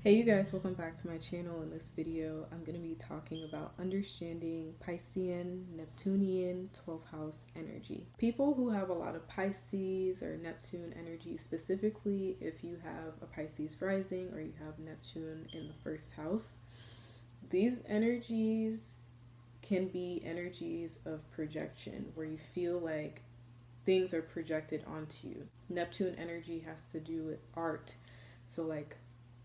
Hey you guys, welcome back to my channel. In this video, I'm going to be talking about understanding Piscean, Neptunian, 12th house energy. People who have a lot of Pisces or Neptune energy, specifically if you have a Pisces rising or you have Neptune in the first house, these energies can be energies of projection where you feel like things are projected onto you. Neptune energy has to do with art, so like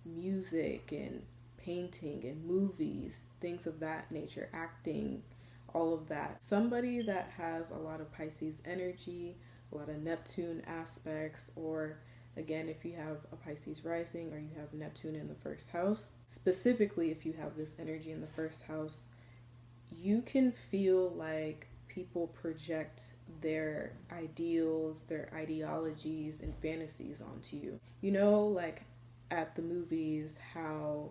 music and painting and movies, things of that nature, acting, all of that. Somebody that has a lot of Pisces energy, a lot of Neptune aspects, or again, if you have a Pisces rising or you have Neptune in the first house, specifically if you have this energy in the first house, you can feel like people project their ideals, their ideologies, and fantasies onto you. You know, like at the movies, how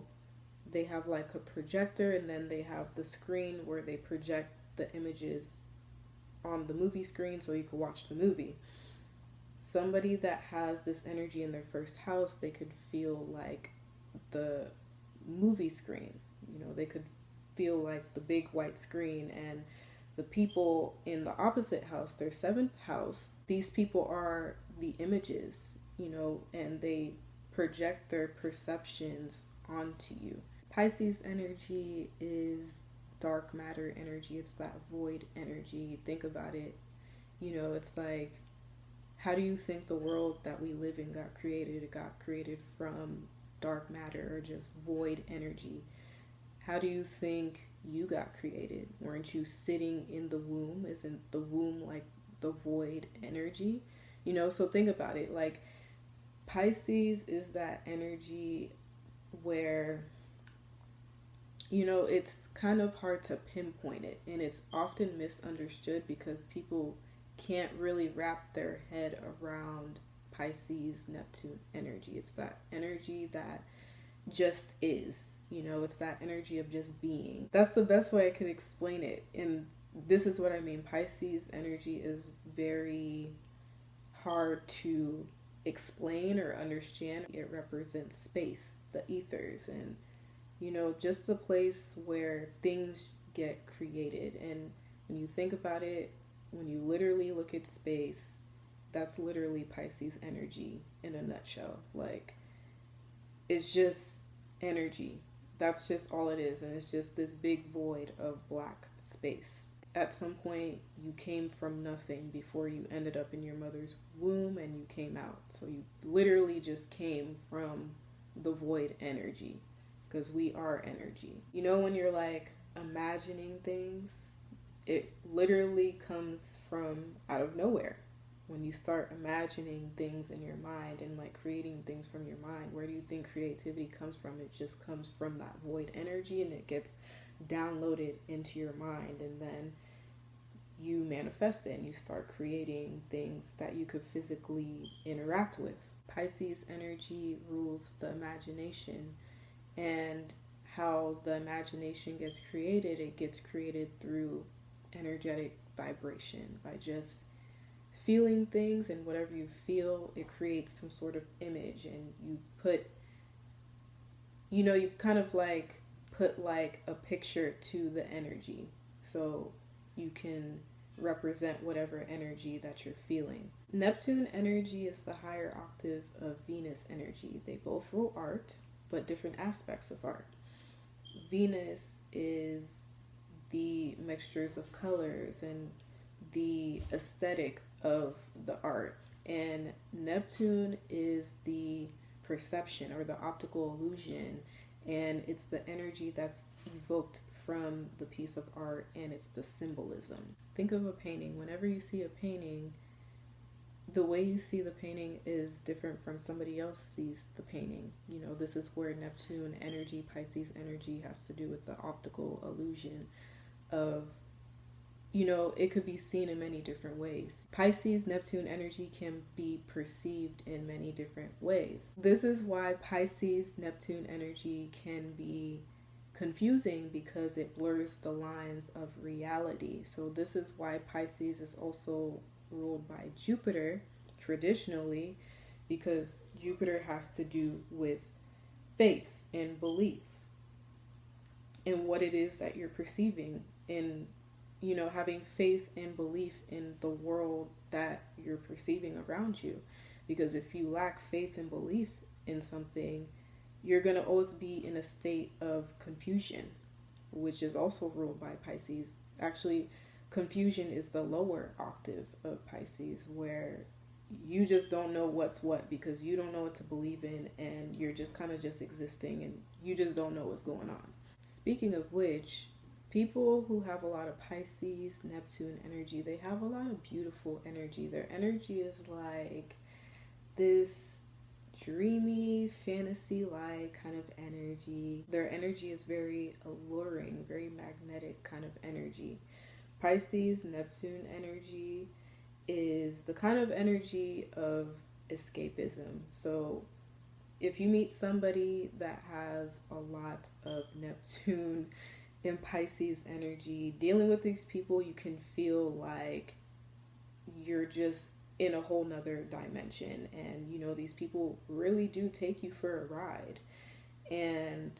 they have like a projector and then they have the screen where they project the images on the movie screen so you can watch the movie. Somebody that has this energy in their first house, they could feel like the movie screen. You know, they could feel like the big white screen, and the people in the opposite house, their seventh house, these people are the images, you know, and they project their perceptions onto you. Pisces energy is dark matter energy. It's that void energy. Think about it. You know, it's like, how do you think the world that we live in got created? It got created from dark matter or just void energy. How do you think you got created? Weren't you sitting in the womb? Isn't the womb like the void energy? You know, so think about it. Like, Pisces is that energy where, you know, it's kind of hard to pinpoint it, and it's often misunderstood because people can't really wrap their head around Pisces Neptune energy. It's that energy that just is, you know, it's that energy of just being. That's the best way I could explain it, and this is what I mean. Pisces energy is very hard to explain or understand. It represents space, the ethers, and you know, just the place where things get created. And when you think about it, when you literally look at space, that's literally Pisces energy in a nutshell. Like, it's just energy. That's just all it is, and it's just this big void of black space. At some point, you came from nothing before you ended up in your mother's womb and you came out. So you literally just came from the void energy, because we are energy. You know, when you're like imagining things, it literally comes from out of nowhere. When you start imagining things in your mind and like creating things from your mind, where do you think creativity comes from? It just comes from that void energy, and it gets downloaded into your mind, and then you manifest it and you start creating things that you could physically interact with. Pisces energy rules the imagination, and how the imagination gets created, it gets created through energetic vibration, by just feeling things, and whatever you feel, it creates some sort of image, and you put, you know, you kind of like put like a picture to the energy so you can represent whatever energy that you're feeling. Neptune energy is the higher octave of Venus energy. They both rule art, but different aspects of art. Venus is the mixtures of colors and the aesthetic of the art, and Neptune is the perception or the optical illusion, and it's the energy that's evoked from the piece of art, and it's the symbolism. Think of a painting. Whenever you see a painting, the way you see the painting is different from somebody else sees the painting. You know, this is where Neptune energy, Pisces energy has to do with the optical illusion of, you know, it could be seen in many different ways. Pisces Neptune energy can be perceived in many different ways. This is why Pisces Neptune energy can be confusing, because it blurs the lines of reality. So this is why Pisces is also ruled by Jupiter traditionally, because Jupiter has to do with faith. and belief in what it is that you're perceiving, and having faith and belief in the world that you're perceiving around you. Because if you lack faith and belief in something, you're going to always be in a state of confusion, which is also ruled by Pisces. Actually, confusion is the lower octave of Pisces, where you just don't know what's what because you don't know what to believe in, and you're just kind of just existing, and you just don't know what's going on. Speaking of which, people who have a lot of Pisces, Neptune energy, they have a lot of beautiful energy. Their energy is like this dreamy, fantasy-like kind of energy. Their energy is very alluring, very magnetic kind of energy. Pisces, Neptune energy is the kind of energy of escapism. So if you meet somebody that has a lot of Neptune and Pisces energy, dealing with these people, you can feel like you're just in a whole nother dimension. And these people really do take you for a ride, and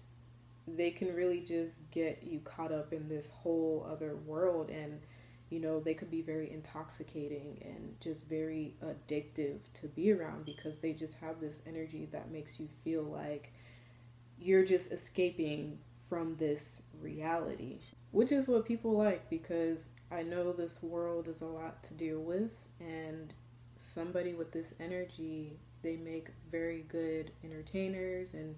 they can really just get you caught up in this whole other world. And they could be very intoxicating and just very addictive to be around, because they just have this energy that makes you feel like you're just escaping from this reality, which is what people like, because I know this world is a lot to deal with, and somebody with this energy, they make very good entertainers, and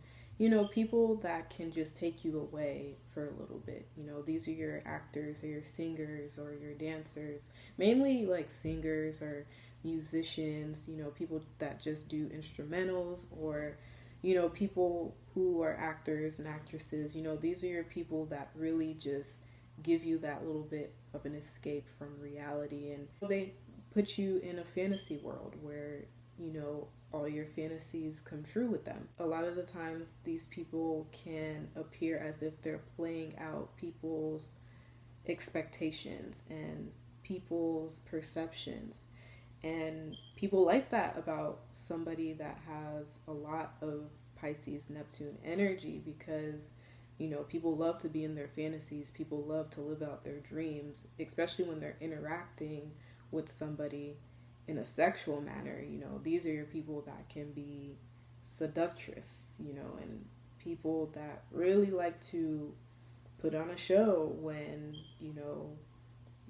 people that can just take you away for a little bit. These are your actors or your singers or your dancers, mainly like singers or musicians, people that just do instrumentals, or people who are actors and actresses. These are your people that really just give you that little bit of an escape from reality, and they put you in a fantasy world where all your fantasies come true with them. A lot of the times these people can appear as if they're playing out people's expectations and people's perceptions, and people like that about somebody that has a lot of Pisces Neptune energy, because people love to be in their fantasies, people love to live out their dreams, especially when they're interacting with somebody in a sexual manner. These are your people that can be seductress, and people that really like to put on a show when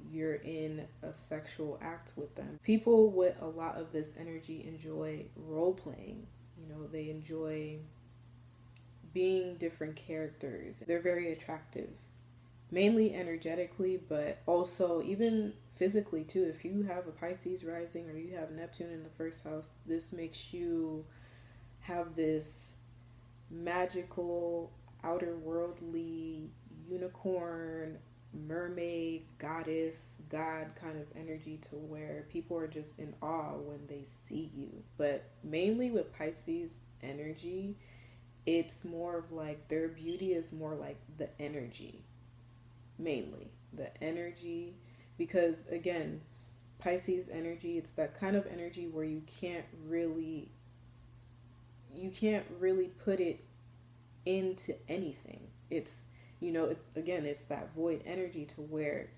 you're in a sexual act with them. People with a lot of this energy enjoy role playing. They enjoy being different characters. They're very attractive, mainly energetically, but also even physically too. If you have a Pisces rising or you have Neptune in the first house, this makes you have this magical, outer worldly, unicorn, mermaid, goddess, god kind of energy, to where people are just in awe when they see you. But mainly with Pisces energy, it's more of like their beauty is more like the energy, mainly the energy, because again, Pisces energy, it's that kind of energy where you can't really put it into anything. It's it's that void energy, to where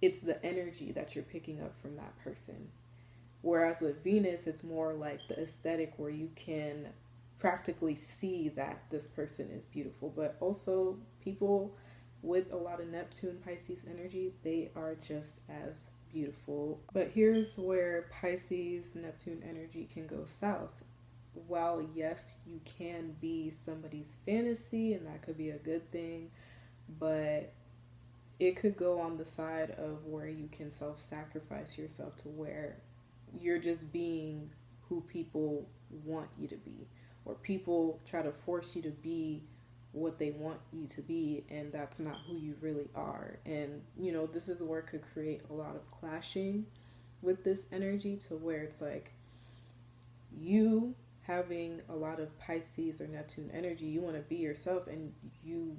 it's the energy that you're picking up from that person. Whereas with Venus, it's more like the aesthetic, where you can practically see that this person is beautiful. But also people with a lot of Neptune Pisces energy, they are just as beautiful. But here's where Pisces Neptune energy can go south. While yes, you can be somebody's fantasy, and that could be a good thing, but it could go on the side of where you can self-sacrifice yourself, to where you're just being who people want you to be, or people try to force you to be what they want you to be, and that's not who you really are. And this is where it could create a lot of clashing with this energy, to where it's like you having a lot of Pisces or Neptune energy, you want to be yourself, and you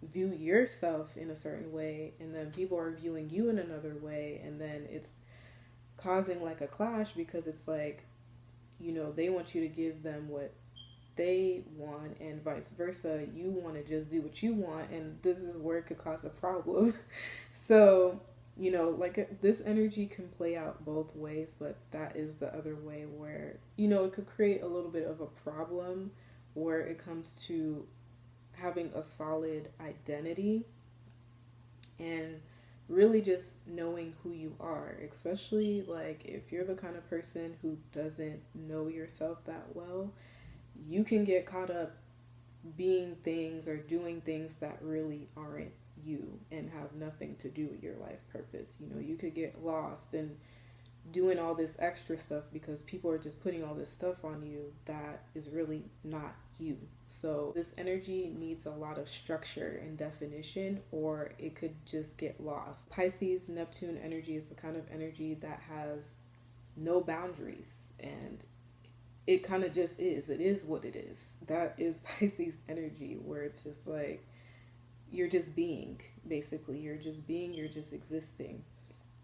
view yourself in a certain way, and then people are viewing you in another way, and then it's causing like a clash, because it's like they want you to give them what they want, and vice versa. You want to just do what you want, and this is where it could cause a problem. So, like this energy can play out both ways, but that is the other way where, it could create a little bit of a problem where it comes to having a solid identity and really just knowing who you are, especially like if you're the kind of person who doesn't know yourself that well, you can get caught up being things or doing things that really aren't you and have nothing to do with your life purpose. You could get lost and doing all this extra stuff because people are just putting all this stuff on you that is really not you. So this energy needs a lot of structure and definition, or it could just get lost. Pisces Neptune energy is the kind of energy that has no boundaries, and it kind of just is. It is what it is. That is Pisces energy, where it's just like you're just being, basically. You're just being, you're just existing.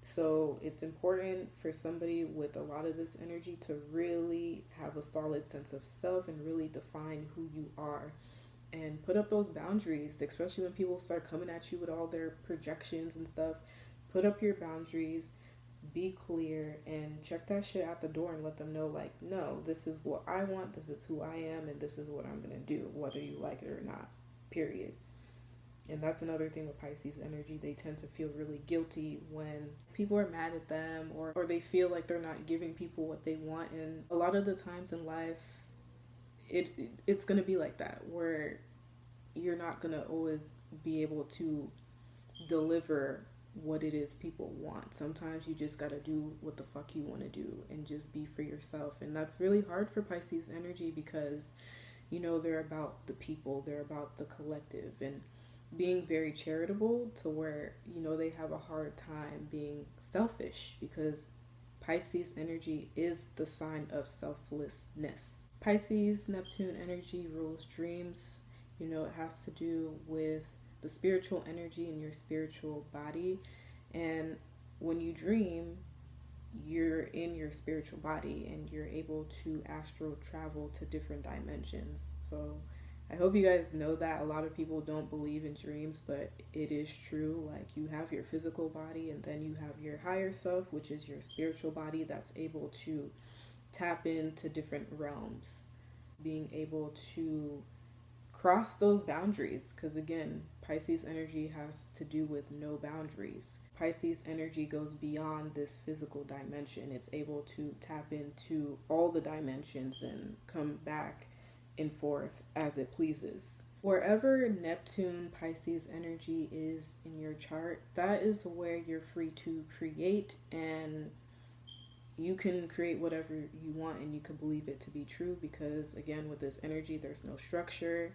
So it's important for somebody with a lot of this energy to really have a solid sense of self and really define who you are and put up those boundaries, especially when people start coming at you with all their projections and stuff. Put up your boundaries, be clear, and check that shit out the door and let them know, like, no, this is what I want, this is who I am, and this is what I'm going to do, whether you like it or not, period. And that's another thing with Pisces energy. They tend to feel really guilty when people are mad at them or they feel like they're not giving people what they want. And a lot of the times in life, it's going to be like that, where you're not going to always be able to deliver what it is people want. Sometimes you just got to do what the fuck you want to do and just be for yourself. And that's really hard for Pisces energy because, they're about the people, they're about the collective, and being very charitable to where, they have a hard time being selfish because Pisces energy is the sign of selflessness. Pisces Neptune energy rules dreams. It has to do with the spiritual energy in your spiritual body. And when you dream, you're in your spiritual body and you're able to astral travel to different dimensions. So I hope you guys know that. A lot of people don't believe in dreams, but it is true. Like, you have your physical body and then you have your higher self, which is your spiritual body that's able to tap into different realms, being able to cross those boundaries. Because again, Pisces energy has to do with no boundaries. Pisces energy goes beyond this physical dimension. It's able to tap into all the dimensions and come back and forth as it pleases. Wherever Neptune Pisces energy is in your chart, that is where you're free to create, and you can create whatever you want and you can believe it to be true, because again, with this energy, there's no structure,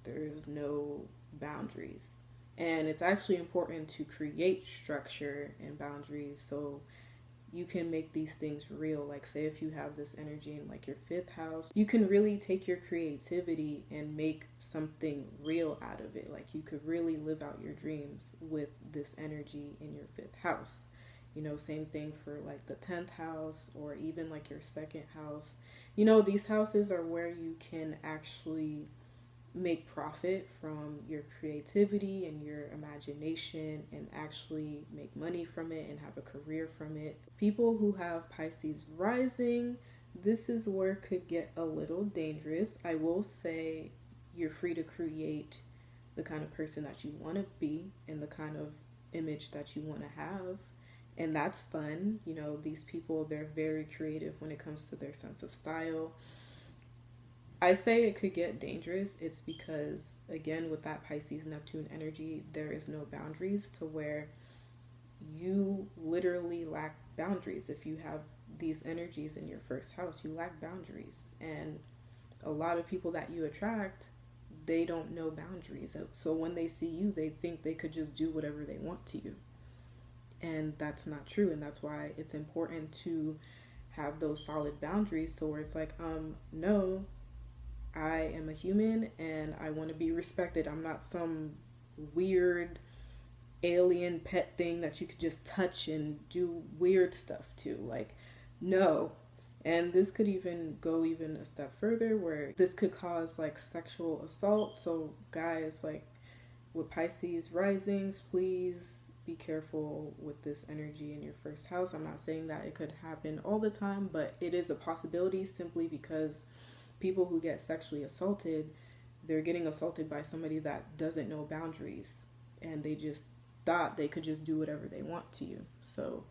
there's no boundaries. And it's actually important to create structure and boundaries so you can make these things real. Like, say if you have this energy in like your 5th house, you can really take your creativity and make something real out of it. Like, you could really live out your dreams with this energy in your 5th house. Same thing for like the 10th house or even like your 2nd house. These houses are where you can actually make profit from your creativity and your imagination and actually make money from it and have a career from it. People who have Pisces rising, this is where it could get a little dangerous. I will say you're free to create the kind of person that you want to be and the kind of image that you want to have. And that's fun. These people, they're very creative when it comes to their sense of style. I say it could get dangerous. It's because, again, with that Pisces Neptune energy, there is no boundaries, to where you literally lack boundaries. If you have these energies in your 1st house, you lack boundaries. And a lot of people that you attract, they don't know boundaries. So when they see you, they think they could just do whatever they want to you. And that's not true. And that's why it's important to have those solid boundaries, so where it's like, no, I am a human and I want to be respected. I'm not some weird alien pet thing that you could just touch and do weird stuff to. Like, no, And this could even go even a step further where this could cause like sexual assault. So guys, like with Pisces risings, please be careful with this energy in your first house. I'm not saying that it could happen all the time, but it is a possibility simply because people who get sexually assaulted, they're getting assaulted by somebody that doesn't know boundaries, and they just thought they could just do whatever they want to you. So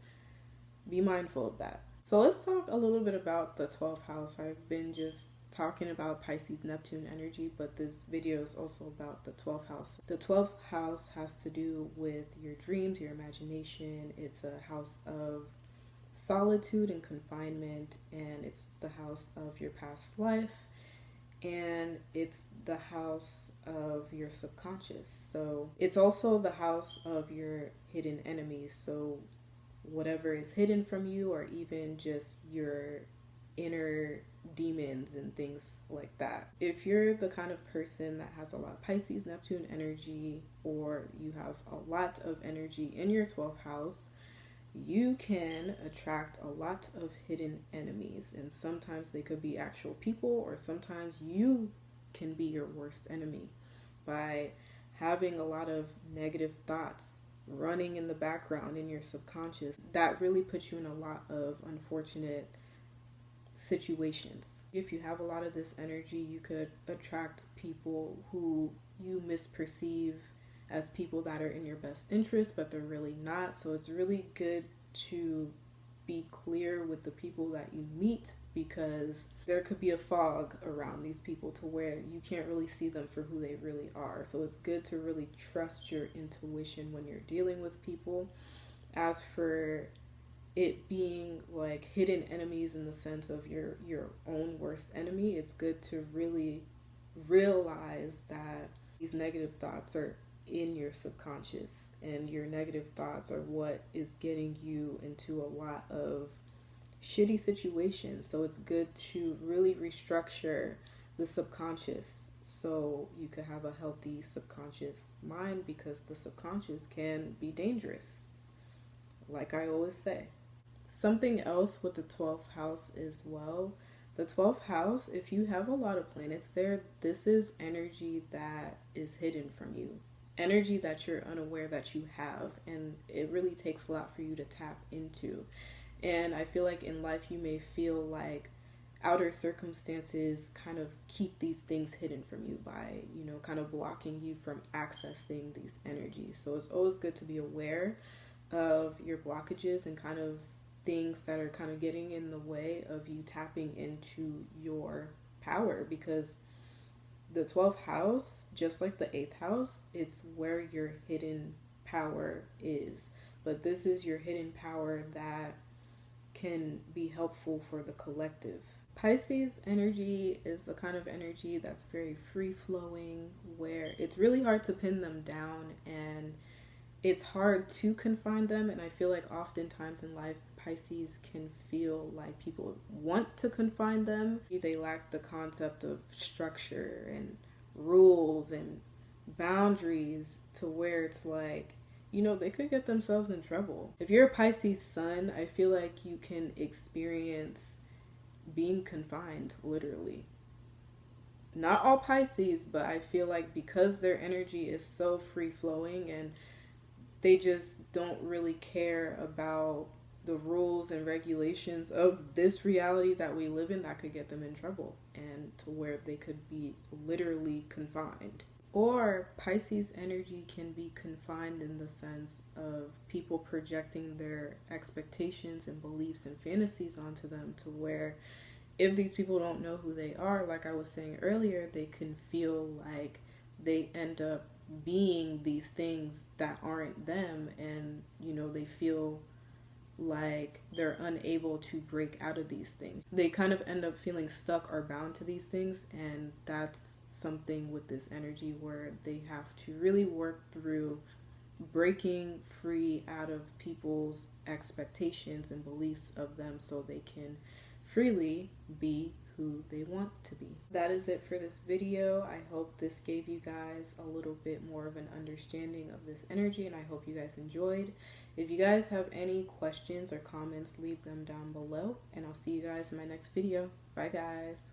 be mindful of that. So let's talk a little bit about the 12th house. I've been just talking about Pisces Neptune energy, but this video is also about the 12th house. The 12th house has to do with your dreams, your imagination. It's a house of solitude and confinement, and it's the house of your past life, and it's the house of your subconscious. So it's also the house of your hidden enemies. So whatever is hidden from you, or even just your inner demons and things like that. If you're the kind of person that has a lot of Pisces Neptune energy, or you have a lot of energy in your 12th house, you can attract a lot of hidden enemies, and sometimes they could be actual people, or sometimes you can be your worst enemy by having a lot of negative thoughts running in the background in your subconscious. That really puts you in a lot of unfortunate situations. If you have a lot of this energy, you could attract people who you misperceive as people that are in your best interest, but they're really not. So it's really good to be clear with the people that you meet, because there could be a fog around these people to where you can't really see them for who they really are. So it's good to really trust your intuition when you're dealing with people. As for it being like hidden enemies in the sense of your own worst enemy, it's good to really realize that these negative thoughts are in your subconscious, and your negative thoughts are what is getting you into a lot of shitty situations. So it's good to really restructure the subconscious so you could have a healthy subconscious mind, because the subconscious can be dangerous, like I always say. Something else with the 12th house as well. The 12th house, if you have a lot of planets there, this is energy that is hidden from you. Energy that you're unaware that you have, and it really takes a lot for you to tap into. And I feel like in life you may feel like outer circumstances kind of keep these things hidden from you by, kind of blocking you from accessing these energies. So it's always good to be aware of your blockages and kind of things that are kind of getting in the way of you tapping into your power, because the 12th house, just like the 8th house, it's where your hidden power is. But this is your hidden power that can be helpful for the collective. Pisces energy is the kind of energy that's very free flowing, where it's really hard to pin them down and it's hard to confine them. And I feel like oftentimes in life, Pisces can feel like people want to confine them. They lack the concept of structure and rules and boundaries, to where it's like, they could get themselves in trouble. If you're a Pisces sun, I feel like you can experience being confined, literally. Not all Pisces, but I feel like because their energy is so free flowing and they just don't really care about the rules and regulations of this reality that we live in, that could get them in trouble, and to where they could be literally confined. Or Pisces energy can be confined in the sense of people projecting their expectations and beliefs and fantasies onto them, to where if these people don't know who they are, like I was saying earlier, they can feel like they end up being these things that aren't them, and they feel like they're unable to break out of these things. They kind of end up feeling stuck or bound to these things, and that's something with this energy where they have to really work through breaking free out of people's expectations and beliefs of them, so they can freely be who they want to be. That is it for this video. I hope this gave you guys a little bit more of an understanding of this energy, and I hope you guys enjoyed. If you guys have any questions or comments, leave them down below, and I'll see you guys in my next video. Bye guys.